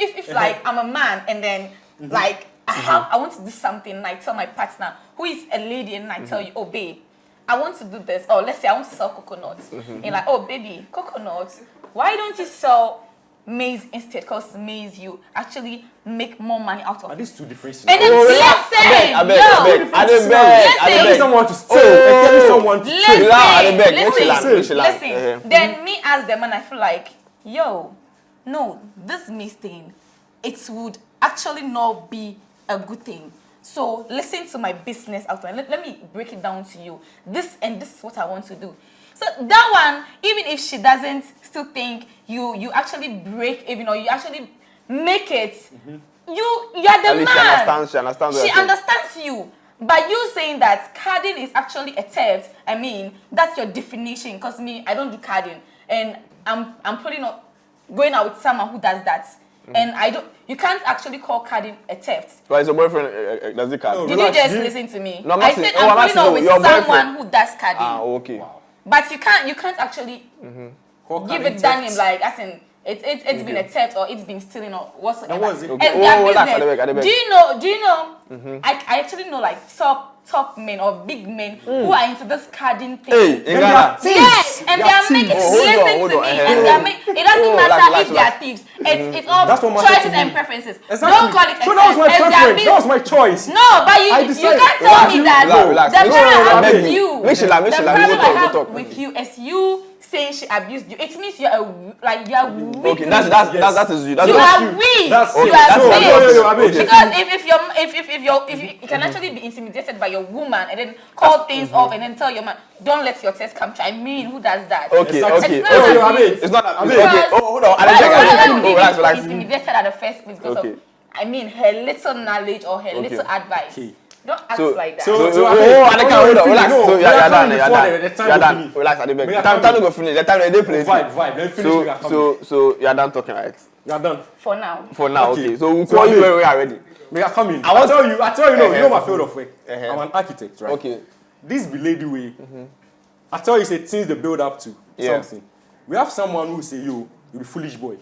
if like I'm a man and then like I want to do something and I tell my partner who is a lady and I tell you, oh babe, I want to do this, or let's say I want to sell coconuts. And like, oh baby, coconuts, why don't you sell maize instead? Because maize you actually make more money out of it. Are these two different And then listen. Then me as the man, I feel like, yo, no, this maize thing, it would actually not be a good thing. So listen to my business outline. Let me break it down to you. This is what I want to do. So that one, even if she doesn't still think you actually break even or you actually make it, you are the man. She understands. She understands you. But you saying that carding is actually a theft, I mean, that's your definition. Because me, I don't do carding. And I'm putting up going out with someone who does that. And you can't actually call carding a theft. Why is your boyfriend does he card? Did you just listen to me? No, I said I'm putting up with someone who does carding. Ah, okay. But you can't actually give it down him like as in It's been a theft or it's been stealing or whatsoever. That was it. Okay. It's their Oh, that's business. Adebeku. Do you know? I actually know like top men or big men who are into this carding thing. Hey, in Ghana. Yes, and they are making Hold on. and they are making. It doesn't matter if they are thieves. It's all That's what choices matters to and me. preferences. Exactly. Don't call it. So that was my preference. That was my choice. No, but you can't tell me that Relax. the problem I have Beg with you. you. Make Sheila, The we problem I have talk. with you is you saying she abused you. It means you are weak. Okay, that is you. That's You not are weak. That's You okay. are So, weak. okay. Because if you can actually be intimidated by your woman and then call things off and then tell your man, don't let your test come true. I mean, who does that? Okay. It's not abuse. It's not abuse. Okay. Oh, hold on. Relax. Intimidated at the first place because of, I mean, her little knowledge or her little advice. Okay. Don't act like that. Hold on. Relax. So you're done. Relax. Time to go finish. The time they play. Vibe. Let me finish. So you're done talking, right? You're done. For now. Okay. So we'll call you when we are ready. We are coming. I tell you, you know my field of work. I'm an architect, right? Okay. This be lady way. I tell you, say things they build up to something. We have someone who say, you're the foolish boy.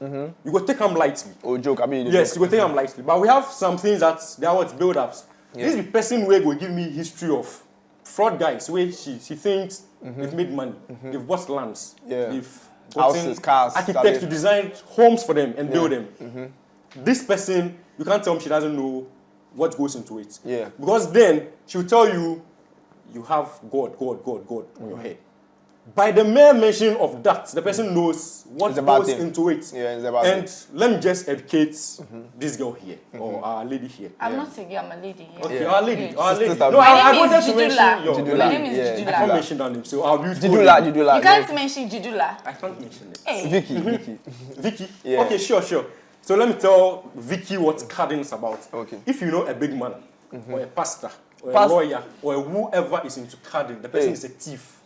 You go take them lightly. Oh, joke. I mean, yes, you go take them lightly. But we have some things that they are what build ups. This is the person who will give me history of fraud guys where she thinks they've made money, they've bought lands, they've houses, cars, architects to design homes for them and build them. This person, you can't tell me she doesn't know what goes into it. Yeah. Because then she'll tell you, you have God on your head. By the mere mention of that, the person knows what goes into it. Yeah, it's about and let me just educate this girl here or our lady here. I'm not a girl, I'm a lady. Yeah. Okay, our lady. No, My name is Jidula. My name is Jidula. I can't mention that name, so I'll be Jidula. You can't mention Jidula. I can't mention it. Hey. Vicky. Yeah. Okay, sure. So let me tell Vicky what carding is about. Okay. If you know a big man or a pastor or a lawyer or whoever is into carding, the person is a thief.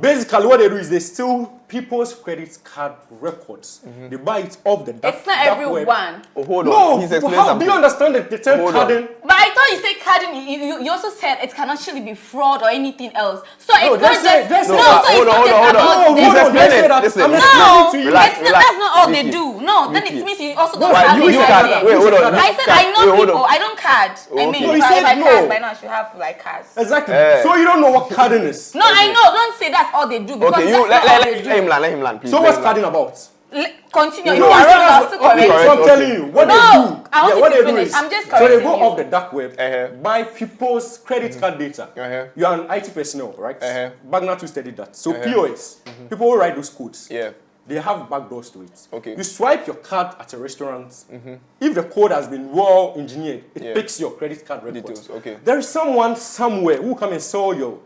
Basically, what they do is they steal people's credit card records. They buy it off the dark web. It's not everyone. Oh, hold on. No, He's explaining how something. do you understand the term carding? But I thought you said carding. You also said it can actually be fraud or anything else. So No, it's not just hold on. He's explaining that. Listen, I'm relax. explaining to you. That's not all they Vicky. do. No, then it means you also don't Why, have you it. card. Wait, hold on. I said I know people. I don't card. I mean, Okay. No, he if said I no. card by now, I should have like cars. Exactly. So you don't know what carding is. No, I know. Don't say that's all they do because Okay, you that's not all they do. let him land, please. So what's carding about? Continue. If No, you are wrong, I'll okay, still correct so you. I'm telling you, what No, they do, I want you what to they do finish. is, I'm just so they correcting go you. off the dark web, buy people's credit card data. You are an IT personnel, right? Bagna to study that. So POS, people who write those codes, they have backdoors to it. Okay. You swipe your card at a restaurant. If the code has been well engineered, it picks your credit card records. Details, okay. There is someone somewhere who come and sell your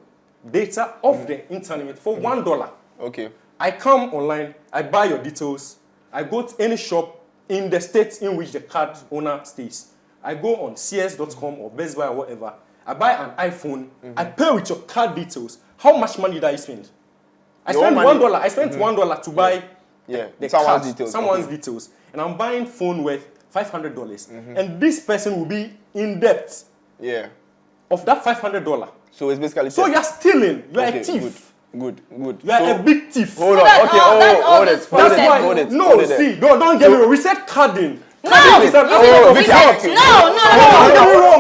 data off the internet for $1. Okay. I come online, I buy your details, I go to any shop in the state in which the card owner stays. I go on CS.com or Best Buy or whatever, I buy an iPhone, I pay with your card details. How much money did I spend? I spent $1. I spent $1 to buy the someone's details. And I'm buying phone worth $500. And this person will be in debt of that $500. So it's basically So you're stealing, you're a thief. Good. You are a big thief. Hold on. that's Okay. all- that's all Hold this it. process. Hold it. No, see, don't get me wrong. We said carding. No, Carding is an aspect of we fraud. said no.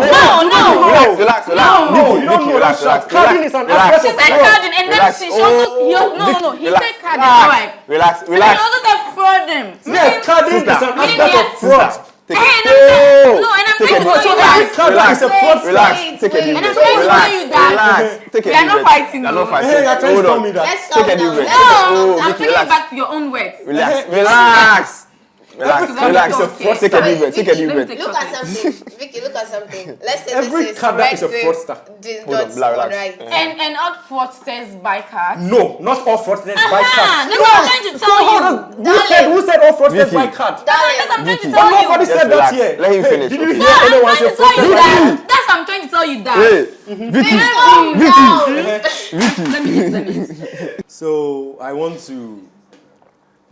Relax. No, you don't know that shit. Carding is an aspect She of said fraud. carding, and then she also he said carding. All right. Relax. And he also said frauding. Yeah, carding is an aspect of fraud. Take And it. I'm Take trying to tell you Every that. carding is a fraud. Relax. Take a deep And I'm breath. trying to tell you that. Relax. Take a We are deep not breath. fighting. We are not though. fighting. Hey, you're trying to Hold tell on. me that. Let's Take calm a deep down. breath. No, I'm Vicky, taking it relax. back to your own words. Relax. Relax. Okay. Take a deep breath. Take a deep breath. Look at something, Vicky. Look at something. Let's say Every this is card red is a grape, fraudster. this Hold on, dot's Billal, on relax. right. And all fraudsters buy cards. No, not all fraudsters buy That's cards. what I'm trying to tell you. Who said all fraudsters Vicky. buy cards? That's what I'm trying to Vicky. tell you. Nobody Just said that relax. here. Let him finish, Did you okay? hear No, I'm anyone trying say to tell you fraudsters buy cards? that. That's what I'm trying to tell you that. Hey, Vicky. Calm down. Let me. So I want to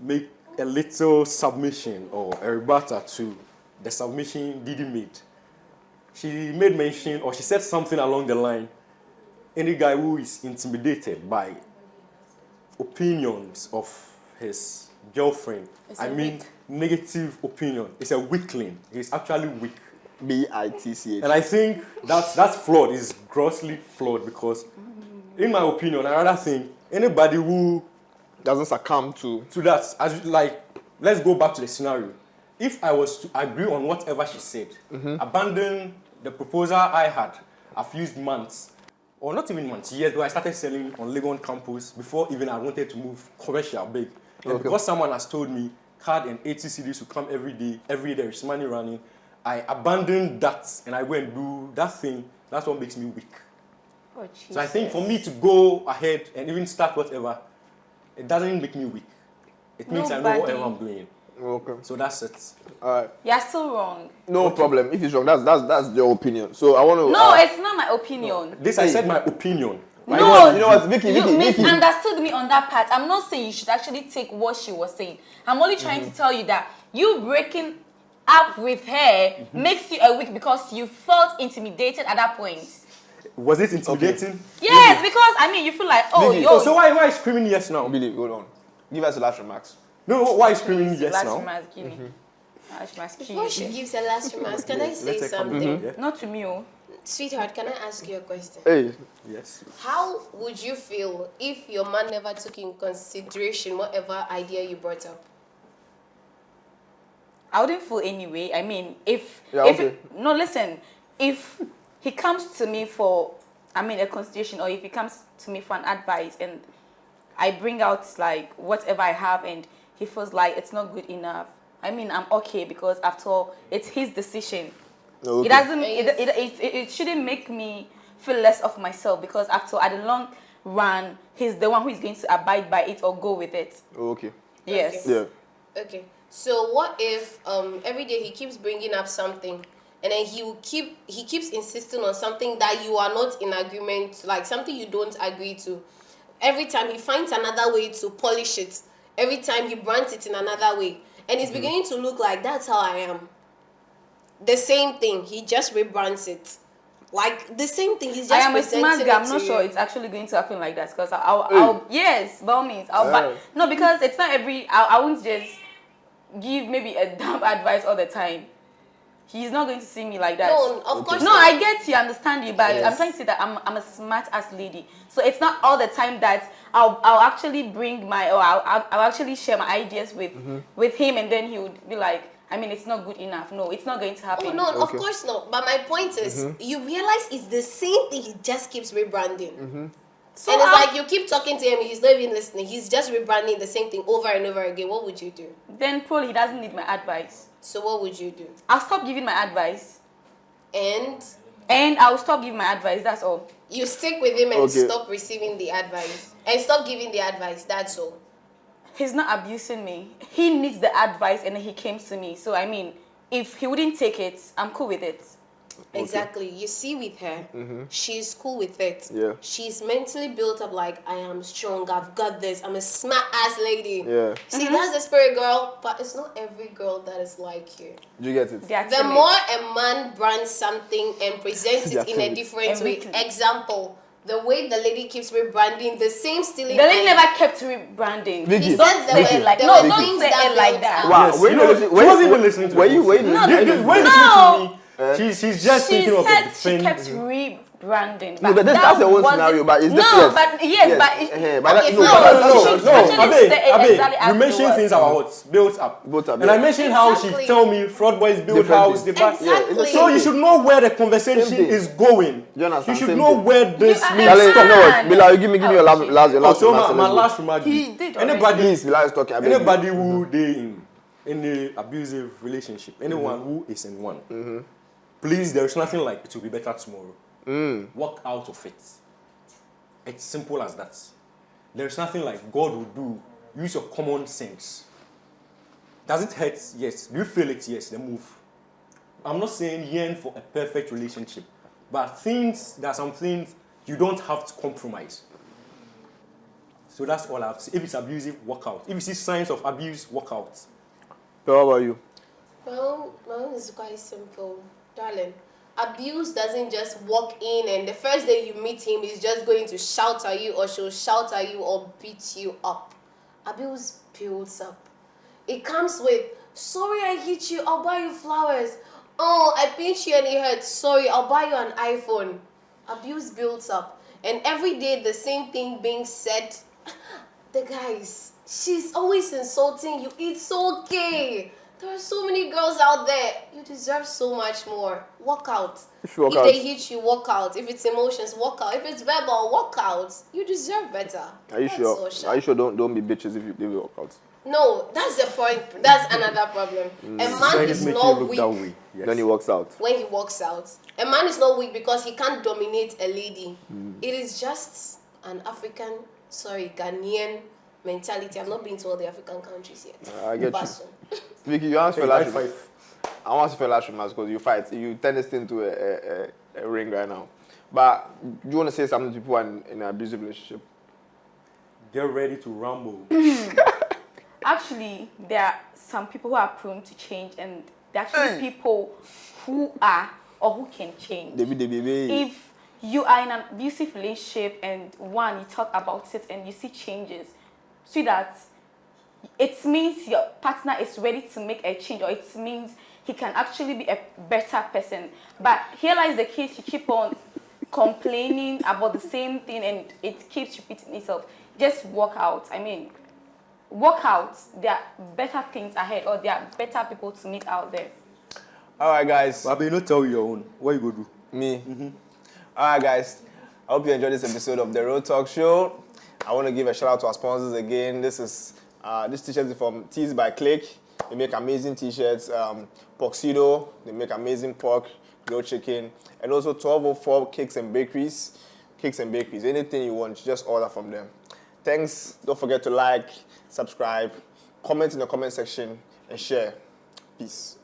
make a little submission or a rebuttal to the submission Didi made. She made mention or she said something along the line, any guy who is intimidated by opinions of his girlfriend, It's I a mean weak. negative opinion. It's a weakling. He's actually weak. BITCH. And I think that's flawed. It's grossly flawed because, in my opinion, I rather think anybody who Doesn't succumb to. that, as like, let's go back to the scenario. If I was to agree on whatever she said, abandon the proposal I had, I've used months, or not even months, years, but I started selling on Legon campus before even I wanted to move commercial big. And because someone has told me card and 80 CDs will come every day there is money running, I abandoned that and I go and do that thing. That's what makes me weak. Oh, So I think for me to go ahead and even start whatever, it doesn't make me weak. It means I know Nobody- whatever I'm doing. Okay. So that's it. All right. You're still wrong. No problem. If it's wrong, that's your opinion. So I want to. No, it's not my opinion. This I said my opinion. No, you know what, Vicky, you Vicky. misunderstood me on that part. I'm not saying you should actually take what she was saying. I'm only trying to tell you that you breaking up with her makes you a weak because you felt intimidated at that point. Was it intimidating? Yes, because I mean you feel like, oh, Vicky, yo. Oh, so why are you screaming yes now? Billy, hold on. Give us the last remarks. No, why are you screaming yes Last now? remarks, give me. Last remarks, give Before she me. gives her last remarks, can I say Let's take a something? minute, yeah? Not to me, oh. Sweetheart, can I ask you a question? Hey, Yes. How would you feel if your man never took in consideration whatever idea you brought up? I wouldn't feel anyway. I mean, if okay. no, listen, if he comes to me for, I mean, a consideration, or if he comes to me for an advice, and I bring out like whatever I have, and he feels like it's not good enough, I mean, I'm okay because after all, it's his decision. Okay. It doesn't. It shouldn't make me feel less of myself because after all, at the long run, he's the one who is going to abide by it or go with it. Okay. Yes. Yeah. Okay. So what if every day he keeps bringing up something, and then he keeps insisting on something that you are not in agreement, like something you don't agree to. Every time he finds another way to polish it. Every time he brands it in another way, and it's beginning to look like that's how I am. The same thing, he just rebrands it. Like the same thing, he's just I am a presenting smart it guy. I'm to not you. sure it's actually going to happen like that because I'll yes, by all means, I'll no, because it's not I won't just give maybe a dumb advice all the time. He's not going to see me like that. No, of course No, not. I get you, understand you, but Yes. I'm trying to say that I'm a smart ass lady. So it's not all the time that I'll actually bring I'll actually share my ideas with him, and then he would be like, I mean, it's not good enough. No, it's not going to happen. Oh, no, of Okay. course not. But my point is, you realize it's the same thing, he just keeps rebranding. So And it's I'll- like you keep talking to him, he's not even listening. He's just rebranding the same thing over and over again. What would you do? then probably he doesn't need my advice. So what would you do? I'll stop giving my advice, And and I'll stop giving my advice. That's all. you stick with him and Okay. stop receiving the advice. And stop giving the advice, that's all. He's not abusing me. He needs the advice, and then he came to me. So I mean, if he wouldn't take it, I'm cool with it. Exactly. You see with her, she's cool with it. Yeah. She's mentally built up like, I am strong, I've got this, I'm a smart ass lady. Yeah. See, that's the spirit girl, but it's not every girl that is like you. Do you get it? They are The timid. more a man brands something and presents it in a Definitely. different And way, weekly. example, the way the lady keeps rebranding the same stealing. The lady never kept rebranding. Vicky. He Don't said say there it were- like there no, were don't things say that it like built that. up. Wow. Yes, Wait, you know, listen, she wasn't even listening to Were the you? Were you? conversation. No, did you- because- When No. listening to me, she's just She thinking of said the she thing. kept rebranding. No, but that's her own wasn't- scenario, but it's no, different. but yes, but but that, Okay, no, fine. but No, that's no, not- no, actually Abe, say it Abe, exactly you mentioned afterwards. things about what? Built up. Built up, And I yeah. mentioned how Exactly. she tell me fraud boys build Different house, things. they back. Exactly. So you should know where the conversation Same thing. is going. You understand? You should Same know thing. where this You are- means. Charlie, you know what? Man. Billal, you give me your last Oh, so remarks, my let's go. last remark. He did already. Anybody, Please, Billal is talking. I beg you. anybody who they in the abusive relationship, anyone who is in one, please, there is nothing like it will be better tomorrow. Walk out of it. It's simple as that. There is nothing like God will do. Use your common sense. Does it hurt? Yes. Do you feel it? Yes. Then move. I'm not saying yearn for a perfect relationship, but there are some things you don't have to compromise. So that's all I have to say. If it's abusive, walk out. If you see signs of abuse, walk out. So how about you? Well, mine is quite simple, darling. Abuse doesn't just walk in and the first day you meet him, he's just going to shout at you or she'll shout at you or beat you up. Abuse builds up. It comes with, sorry I hit you, I'll buy you flowers. Oh, I pinched you and it hurts. Sorry, I'll buy you an iPhone. Abuse builds up. And every day the same thing being said. The guys, she's always insulting you. It's okay. There are so many girls out there. You deserve so much more. Walk out. If they hit you, walk out. If it's emotions, walk out. If it's verbal, walk out. You deserve better. Are you sure? Are you sure? Don't be bitches if you walk out. No, that's the point. That's another problem. A man is not weak. Yes. Then he walks out. When he walks out. A man is not weak because he can't dominate a lady. It is just an Ghanaian mentality. I've not been to all the African countries yet. I get you. Vicky, you answer last remarks. I want to for last remarks because you fight. You turn this into a ring right now. But do you want to say something to people in an abusive relationship? They're ready to rumble. Actually, there are some people who are prone to change, and there are actually people who are or who can change. If you are in an abusive relationship and you talk about it and you see changes, see that it means your partner is ready to make a change, or it means he can actually be a better person. But here lies the case: you keep on complaining about the same thing and it keeps repeating itself. Just walk out. I mean, walk out. There are better things ahead, or there are better people to meet out there. All right, guys. But you not tell your own. What you go do? Me. All right, guys. I hope you enjoyed this episode of the Road Talk Show. I want to give a shout out to our sponsors again. This t-shirt is from Tees by Click. They make amazing t-shirts. Poxido, they make amazing pork, grilled chicken, and also 1204 cakes and bakeries. Anything you want, just order from them. Thanks. Don't forget to like, subscribe, comment in the comment section, and share. Peace.